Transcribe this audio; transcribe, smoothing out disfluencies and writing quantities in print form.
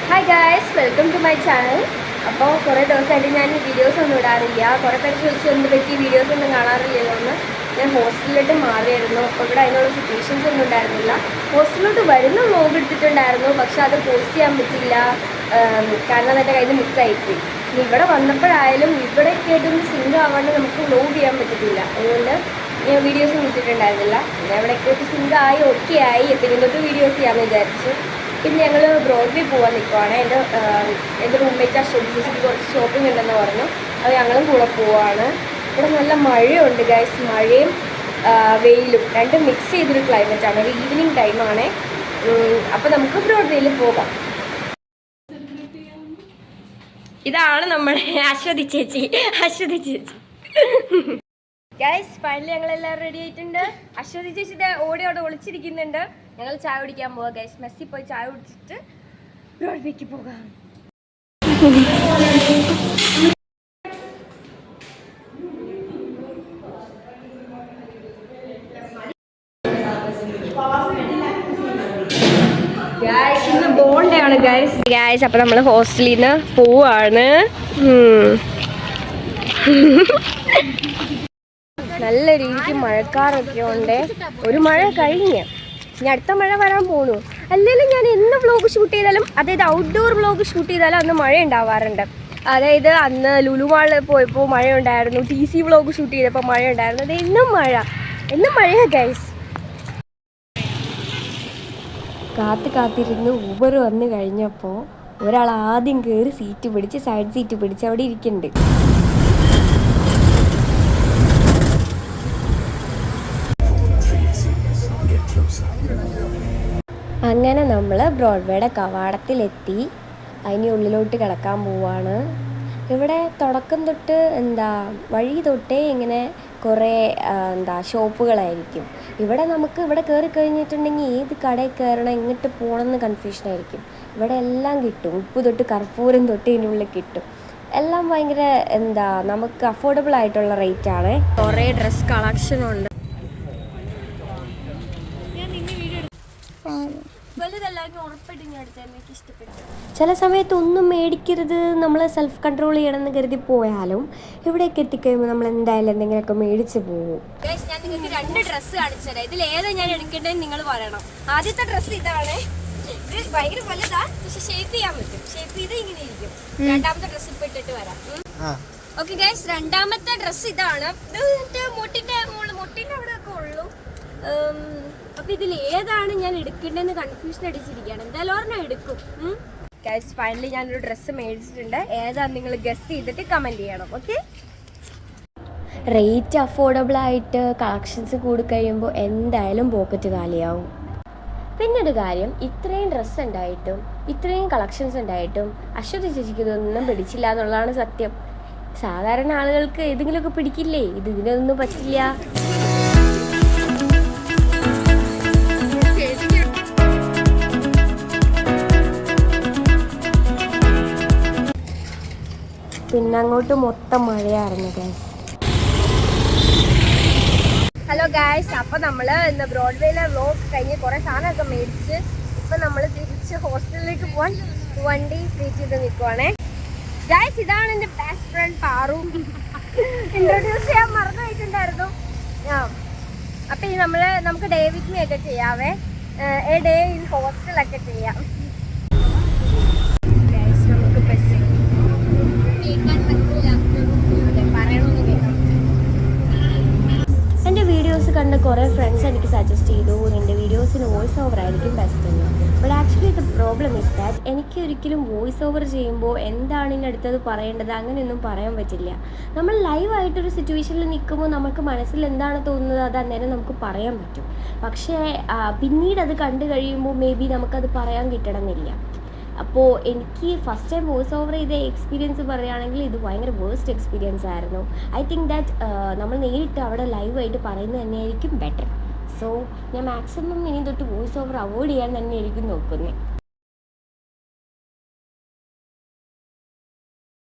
Hi guys, welcome to my channel. അപ്പോൾ കുറേ ദിവസമായിട്ട് ഞാൻ വീഡിയോസ് ഒന്നും ഇടാറില്ല. കുറേ പേര് ചോദിച്ചു എന്ത് പറ്റി വീഡിയോസ് ഒന്നും കാണാറില്ലല്ലോ എന്ന്. ഞാൻ ഹോസ്റ്റലിലോട്ട് മാറിയായിരുന്നു. അപ്പോൾ ഇവിടെ അതിനുള്ള സിറ്റുവേഷൻസ് ഒന്നും ഉണ്ടായിരുന്നില്ല. ഹോസ്റ്റലിലോട്ട് വരുന്ന വ്ലോഗ് എടുത്തിട്ടുണ്ടായിരുന്നു, പക്ഷെ അത് പോസ്റ്റ് ചെയ്യാൻ പറ്റില്ല. കാരണം എൻ്റെ കയ്യിൽ നിന്ന് മിസ്സായിപ്പോയി. ഇനി ഇവിടെ വന്നപ്പോഴായാലും ഇവിടെ കേട്ടൊന്ന് സിങ്ക് ആവാണ്ട് നമുക്ക് വ്ലോഗ് ചെയ്യാൻ പറ്റത്തില്ല. അതുകൊണ്ട് ഞാൻ വീഡിയോസും ഇട്ടിട്ടുണ്ടായിരുന്നില്ല. പിന്നെ അവിടെ കേട്ട് സിങ്ക് ആയി ഓക്കെ ആയി. പിന്നെ തൊട്ട് വീഡിയോസ് ചെയ്യാമെന്ന് വിചാരിച്ചു. പിന്നെ ഞങ്ങൾ ബ്രോഡ്വേ പോകാൻ നിൽക്കുവാണ്. എൻ്റെ റൂംമേറ്റ് ചേച്ചിക്ക് കുറച്ച് ഷോപ്പിംഗ് ഉണ്ടെന്ന് പറഞ്ഞു. അത് ഞങ്ങളും കൂടെ പോവാണ്. ഇവിടെ നല്ല മഴയുണ്ട് ഗൈസ്. മഴയും വെയിലും രണ്ടും മിക്സ് ചെയ്തൊരു ക്ലൈമറ്റാണ്. ഒരു ഈവനിങ് ടൈമാണ്. അപ്പോൾ നമുക്ക് ബ്രോഡ്വേയിൽ പോകാം. ഇതാണ് നമ്മുടെ അശ്വതി ചേച്ചി. ഗൈസ്, ഫൈനലി ഞങ്ങളെല്ലാവരും റെഡി ആയിട്ടുണ്ട്. അശ്വതി ചേച്ചിയുടെ ഓടി അവിടെ ഒളിച്ചിരിക്കുന്നുണ്ട്. ഞങ്ങൾ ചായ കുടിക്കാൻ പോവാം ഗൈസ്. മെസ്സി പോയി ചായ കുടിച്ചിട്ട് ബ്രോഡ്വേക്ക് പോകാം. ഇന്ന് ബോണ്ടേ ആണ് ഗൈസ്. അപ്പൊ നമ്മൾ ഹോസ്റ്റലിൽ നിന്ന് പോവാണ്. നല്ല രീതിക്ക് മഴക്കാറൊക്കെ ഉണ്ട്. ഒരു മഴ കഴിഞ്ഞ് ഇനി അടുത്ത മഴ വരാൻ പോണു. അല്ലെങ്കിൽ ഞാൻ എന്ന് വ്ലോഗ് ഷൂട്ട് ചെയ്താലും, അതായത് ഔട്ട്ഡോർ വ്ലോഗ് ഷൂട്ട് ചെയ്താലും അന്ന് മഴ ഉണ്ടാവാറുണ്ട്. അതായത് അന്ന് ലുലു മാളിൽ പോയപ്പോൾ മഴയുണ്ടായിരുന്നു. TC വ്ലോഗ് ഷൂട്ട് ചെയ്തപ്പോൾ മഴ ഉണ്ടായിരുന്നു. അത് എന്നും മഴയാ ഗൈസ്. കാത്തിരുന്ന് ഊബർ വന്ന് കഴിഞ്ഞപ്പോൾ ഒരാൾ ആദ്യം കയറി സീറ്റ് പിടിച്ച് സൈഡ് സീറ്റ് പിടിച്ച് അവിടെ ഇരിക്കുന്നുണ്ട്. അങ്ങനെ നമ്മൾ ബ്രോഡ്വേയുടെ കവാടത്തിലെത്തി. അതിന് ഉള്ളിലോട്ട് കിടക്കാൻ പോവാണ്. ഇവിടെ തുടക്കം തൊട്ട് വഴി തൊട്ടേ ഇങ്ങനെ കുറേ ഷോപ്പുകളായിരിക്കും. ഇവിടെ കയറി കഴിഞ്ഞിട്ടുണ്ടെങ്കിൽ ഏത് കടയിൽ കയറണം, എങ്ങോട്ട് പോകണമെന്ന് കൺഫ്യൂഷനായിരിക്കും. ഇവിടെ എല്ലാം കിട്ടും. ഉപ്പ് തൊട്ട് കർപ്പൂരം തൊട്ട് ഇതിൻ്റെ ഉള്ളിൽ കിട്ടും. എല്ലാം ഭയങ്കര നമുക്ക് അഫോർഡബിൾ ആയിട്ടുള്ള റേറ്റാണ്. കുറേ ഡ്രസ് കളക്ഷനുണ്ട്. ചില സമയത്ത് ഒന്നും മേടിക്കരുത്, നമ്മൾ സെൽഫ് കൺട്രോൾ ചെയ്യണമെന്ന് കരുതി പോയാലും ഇവിടേക്ക് എത്തിക്കഴിയുമ്പോൾ നമ്മൾ എന്തായാലും എന്തെങ്കിലുമൊക്കെ മേടിച്ച് പോകും. ഞാൻ നിങ്ങൾക്ക് 2 ഡ്രസ്സ് കാണിച്ചു തരാം. ഇതിൽ ഏതാ ഞാൻ എടുക്കേണ്ടതെന്ന് നിങ്ങൾ പറയണം. ആദ്യത്തെ ഡ്രസ്സ് ഇതാണ്. ഇത് ഭയങ്കര വലുതാ, പക്ഷെ ഷേപ്പ് ചെയ്യാൻ പറ്റും. ഷേപ്പ് ചെയ്ത് ഇങ്ങനെ ഇരിക്കും. രണ്ടാമത്തെ ഡ്രസ്സ് ഇപ്പൊ ഇട്ടിട്ട് വരാം. ഓക്കെ ഗൈസ്, രണ്ടാമത്തെ ഡ്രസ്സ് ഇതാണ്. ഇത് മുട്ടിന്റെ അവിടെ ഒക്കെ ഉള്ളൂ. അപ്പൊ ഇതിൽ ഏതാണ് ഞാൻ എടുക്കേണ്ടതെന്ന് കൺഫ്യൂഷൻ അടിച്ചിരിക്കുകയാണ്. എന്തായാലും ഒരെണ്ണം എടുക്കും. ഗൈസ്, ഫൈനലി ഞാനൊരു ഡ്രസ്സ് മേടിച്ചിട്ടുണ്ട്. ഏതാണ് നിങ്ങൾ ഗസ് ചെയ്തിട്ട് കമന്റ് ചെയ്യണം. ഓക്കെ, റേറ്റ് അഫോർഡബിൾ ആയിട്ട് കളക്ഷൻസ് കൂടി കഴിയുമ്പോൾ എന്തായാലും പോക്കറ്റ് കാലിയാവും. പിന്നൊരു കാര്യം, ഇത്രയും ഡ്രസ്സ് ഉണ്ടായിട്ടും ഇത്രയും കളക്ഷൻസ് ഉണ്ടായിട്ടും അശ്വതി ചേച്ചിക്ക് ഇതൊന്നും പിടിച്ചില്ല എന്നുള്ളതാണ് സത്യം. സാധാരണ ആളുകൾക്ക് ഏതെങ്കിലുമൊക്കെ പിടിക്കില്ലേ, ഇതിനൊന്നും പറ്റില്ല. പിന്നെ അങ്ങോട്ട് മൊത്തം മഴയായിരുന്നു ഗൈസ്. ഹലോ ഗൈസ്, അപ്പോൾ നമ്മൾ ഇന്ന് ബ്രോഡ്വേയിലെ വ്ലോഗ് കഴിഞ്ഞ് കുറേ സാധനമൊക്കെ മേടിച്ച് ഇപ്പം നമ്മൾ തിരിച്ച് ഹോസ്റ്റലിലേക്ക് പോകാൻ വണ്ടി വെയിറ്റ് ചെയ്ത് നിൽക്കുവാണേ. ഗൈസ്, ഇതാണ് എൻ്റെ ബെസ്റ്റ് ഫ്രണ്ട് പാറു. ഇൻട്രൊഡ്യൂസ് ചെയ്യാൻ മറന്നുപോയിട്ടുണ്ടായിരുന്നു. അപ്പം ഈ നമുക്ക് ഡേ വിത്ത് മീ ഒക്കെ ചെയ്യാവേ. എ ഡേ ഇൻ ഹോസ്റ്റലൊക്കെ ചെയ്യാം. എൻ്റെ വീഡിയോസ് കണ്ട കുറേ ഫ്രണ്ട്സ് എനിക്ക് സജസ്റ്റ് ചെയ്തു എൻ്റെ വീഡിയോസിന് വോയിസ് ഓവർ ആയിരിക്കും ബെസ്റ്റ് എന്ന്. But actually the problem is that എനിക്ക് ഒരിക്കലും വോയിസ് ഓവർ ചെയ്യുമ്പോൾ എന്താണ് ഇതിനടുത്തത് പറയേണ്ടത് അങ്ങനെയൊന്നും പറയാൻ പറ്റില്ല. നമ്മൾ ലൈവായിട്ടൊരു സിറ്റുവേഷനിൽ നിൽക്കുമ്പോൾ നമുക്ക് മനസ്സിൽ എന്താണ് തോന്നുന്നത് അത് അന്നേരം നമുക്ക് പറയാൻ പറ്റും. പക്ഷേ പിന്നീട് അത് കണ്ടു കഴിയുമ്പോൾ മേ ബി നമുക്കത് പറയാൻ കിട്ടണമെന്നില്ല. അപ്പോൾ എനിക്ക് ഫസ്റ്റ് ടൈം വോയിസ് ഓവർ ചെയ്ത എക്സ്പീരിയൻസ് പറയുകയാണെങ്കിൽ ഇത് ഭയങ്കര വേഴ്സ്റ്റ് എക്സ്പീരിയൻസ് ആയിരുന്നു. ഐ തിങ്ക് ദാറ്റ് നമ്മൾ നേരിട്ട് അവിടെ ലൈവായിട്ട് പറയുന്നത് തന്നെയായിരിക്കും ബെറ്റർ. സോ ഞാൻ മാക്സിമം ഇനി തൊട്ട് വോയിസ് ഓവർ അവോയ്ഡ് ചെയ്യാൻ തന്നെയായിരിക്കും നോക്കുന്നത്.